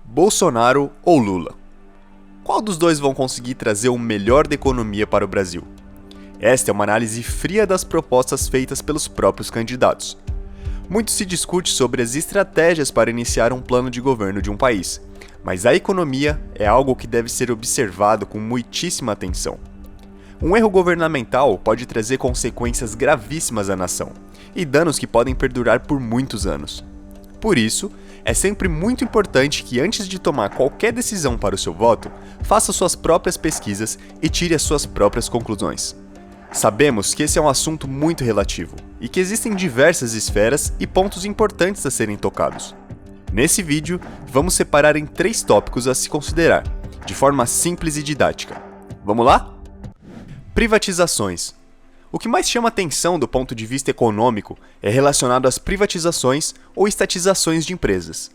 Bolsonaro ou Lula? Qual dos dois vão conseguir trazer o melhor da economia para o Brasil? Esta é uma análise fria das propostas feitas pelos próprios candidatos. Muito se discute sobre as estratégias para iniciar um plano de governo de um país, mas a economia é algo que deve ser observado com muitíssima atenção. Um erro governamental pode trazer consequências gravíssimas à nação e danos que podem perdurar por muitos anos. Por isso, é sempre muito importante que antes de tomar qualquer decisão para o seu voto, faça suas próprias pesquisas e tire as suas próprias conclusões. Sabemos que esse é um assunto muito relativo e que existem diversas esferas e pontos importantes a serem tocados. Nesse vídeo, vamos separar em 3 tópicos a se considerar, de forma simples e didática. Vamos lá? Privatizações. O que mais chama atenção do ponto de vista econômico é relacionado às privatizações ou estatizações de empresas.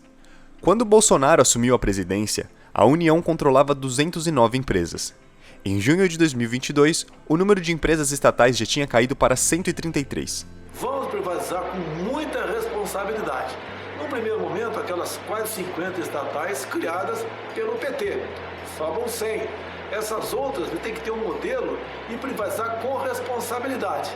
Quando Bolsonaro assumiu a presidência, a União controlava 209 empresas. Em junho de 2022, o número de empresas estatais já tinha caído para 133. Vamos privatizar com muita responsabilidade. No primeiro momento, aquelas quase 50 estatais criadas pelo PT. Sobram 100. Essas outras têm que ter um modelo e privatizar com responsabilidade.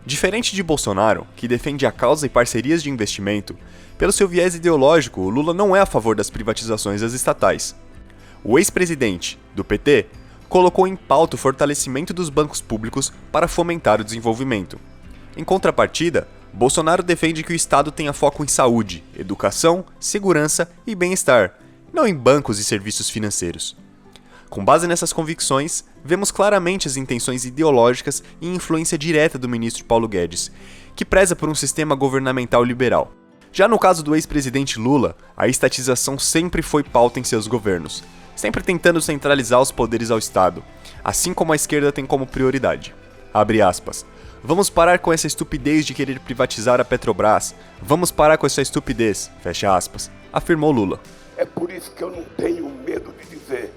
Diferente de Bolsonaro, que defende a causa e parcerias de investimento, pelo seu viés ideológico, o Lula não é a favor das privatizações das estatais. O ex-presidente, do PT, colocou em pauta o fortalecimento dos bancos públicos para fomentar o desenvolvimento. Em contrapartida, Bolsonaro defende que o Estado tenha foco em saúde, educação, segurança e bem-estar, não em bancos e serviços financeiros. Com base nessas convicções, vemos claramente as intenções ideológicas e influência direta do ministro Paulo Guedes, que preza por um sistema governamental liberal. Já no caso do ex-presidente Lula, a estatização sempre foi pauta em seus governos, sempre tentando centralizar os poderes ao Estado, assim como a esquerda tem como prioridade. Abre aspas. Vamos parar com essa estupidez de querer privatizar a Petrobras. Vamos parar com essa estupidez, fecha aspas, afirmou Lula. É por isso que eu não tenho medo de dizer.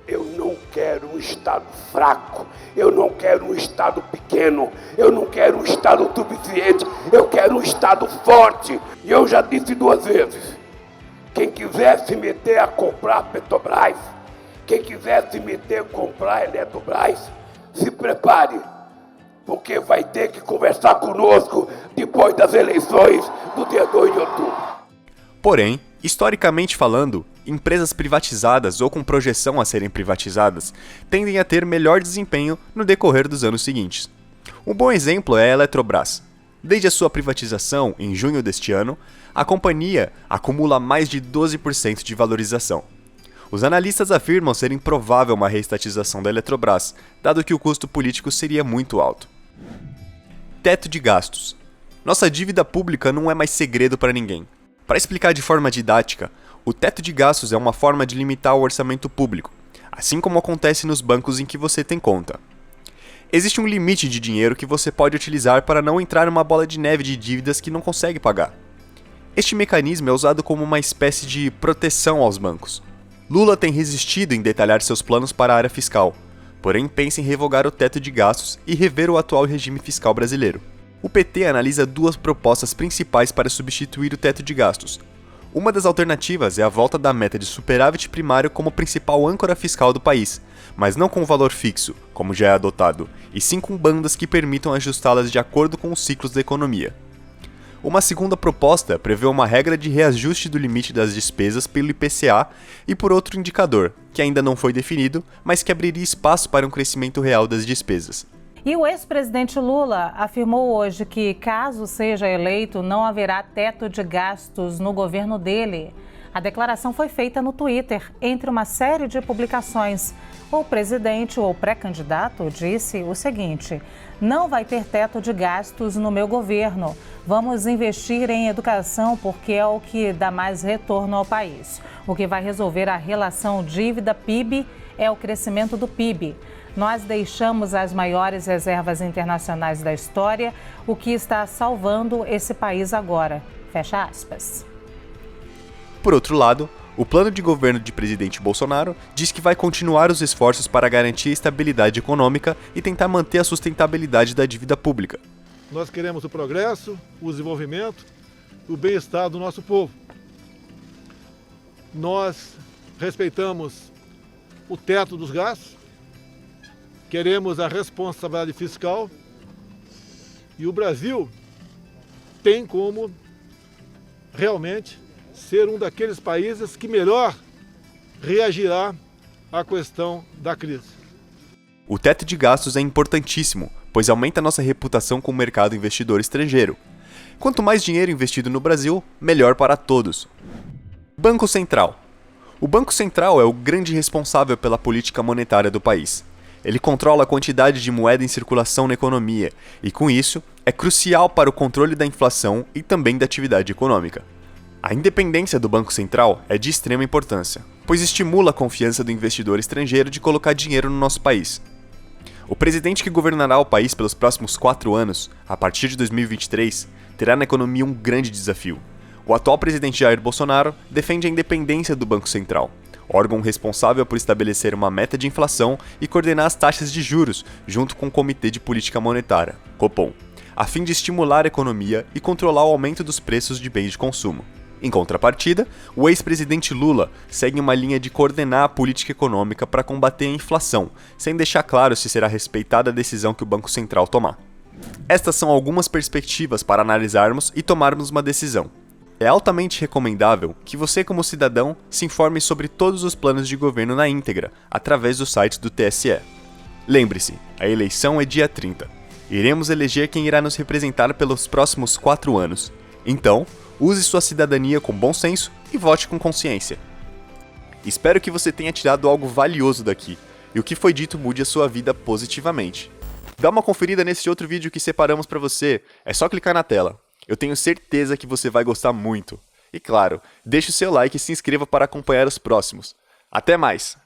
Eu não quero um Estado fraco, eu não quero um Estado pequeno, eu não quero um Estado suficiente, eu quero um Estado forte. E eu já disse 2 vezes, quem quiser se meter a comprar Petrobras, quem quiser se meter a comprar Eletrobras, se prepare, porque vai ter que conversar conosco depois das eleições do dia 2 de outubro. Porém, historicamente falando, empresas privatizadas ou com projeção a serem privatizadas tendem a ter melhor desempenho no decorrer dos anos seguintes. Um bom exemplo é a Eletrobras. Desde a sua privatização, em junho deste ano, a companhia acumula mais de 12% de valorização. Os analistas afirmam ser improvável uma reestatização da Eletrobras, dado que o custo político seria muito alto. Teto de gastos. Nossa dívida pública não é mais segredo para ninguém. Para explicar de forma didática, o teto de gastos é uma forma de limitar o orçamento público, assim como acontece nos bancos em que você tem conta. Existe um limite de dinheiro que você pode utilizar para não entrar numa bola de neve de dívidas que não consegue pagar. Este mecanismo é usado como uma espécie de proteção aos bancos. Lula tem resistido em detalhar seus planos para a área fiscal, porém pensa em revogar o teto de gastos e rever o atual regime fiscal brasileiro. O PT analisa 2 propostas principais para substituir o teto de gastos. Uma das alternativas é a volta da meta de superávit primário como principal âncora fiscal do país, mas não com valor fixo, como já é adotado, e sim com bandas que permitam ajustá-las de acordo com os ciclos da economia. Uma segunda proposta prevê uma regra de reajuste do limite das despesas pelo IPCA e por outro indicador, que ainda não foi definido, mas que abriria espaço para um crescimento real das despesas. E o ex-presidente Lula afirmou hoje que, caso seja eleito, não haverá teto de gastos no governo dele. A declaração foi feita no Twitter, entre uma série de publicações. O presidente ou pré-candidato disse o seguinte: não vai ter teto de gastos no meu governo. Vamos investir em educação porque é o que dá mais retorno ao país. O que vai resolver a relação dívida-PIB é o crescimento do PIB. Nós deixamos as maiores reservas internacionais da história, o que está salvando esse país agora. Fecha aspas. Por outro lado, o plano de governo de presidente Bolsonaro diz que vai continuar os esforços para garantir a estabilidade econômica e tentar manter a sustentabilidade da dívida pública. Nós queremos o progresso, o desenvolvimento, o bem-estar do nosso povo. nós respeitamos o teto dos gastos, queremos a responsabilidade fiscal e o Brasil tem como realmente ser um daqueles países que melhor reagirá à questão da crise. O teto de gastos é importantíssimo, pois aumenta nossa reputação com o mercado investidor estrangeiro. Quanto mais dinheiro investido no Brasil, melhor para todos. Banco Central. O Banco Central é o grande responsável pela política monetária do país. Ele controla a quantidade de moeda em circulação na economia e, com isso, é crucial para o controle da inflação e também da atividade econômica. A independência do Banco Central é de extrema importância, pois estimula a confiança do investidor estrangeiro de colocar dinheiro no nosso país. O presidente que governará o país pelos próximos 4 anos, a partir de 2023, terá na economia um grande desafio. O atual presidente Jair Bolsonaro defende a independência do Banco Central, órgão responsável por estabelecer uma meta de inflação e coordenar as taxas de juros, junto com o Comitê de Política Monetária, Copom, a fim de estimular a economia e controlar o aumento dos preços de bens de consumo. Em contrapartida, o ex-presidente Lula segue uma linha de coordenar a política econômica para combater a inflação, sem deixar claro se será respeitada a decisão que o Banco Central tomar. Estas são algumas perspectivas para analisarmos e tomarmos uma decisão. É altamente recomendável que você, como cidadão, se informe sobre todos os planos de governo na íntegra, através do site do TSE. Lembre-se, a eleição é dia 30. Iremos eleger quem irá nos representar pelos próximos 4 anos. Então, use sua cidadania com bom senso e vote com consciência. Espero que você tenha tirado algo valioso daqui e o que foi dito mude a sua vida positivamente. Dá uma conferida nesse outro vídeo que separamos para você, é só clicar na tela. Eu tenho certeza que você vai gostar muito. E claro, deixe o seu like e se inscreva para acompanhar os próximos. Até mais!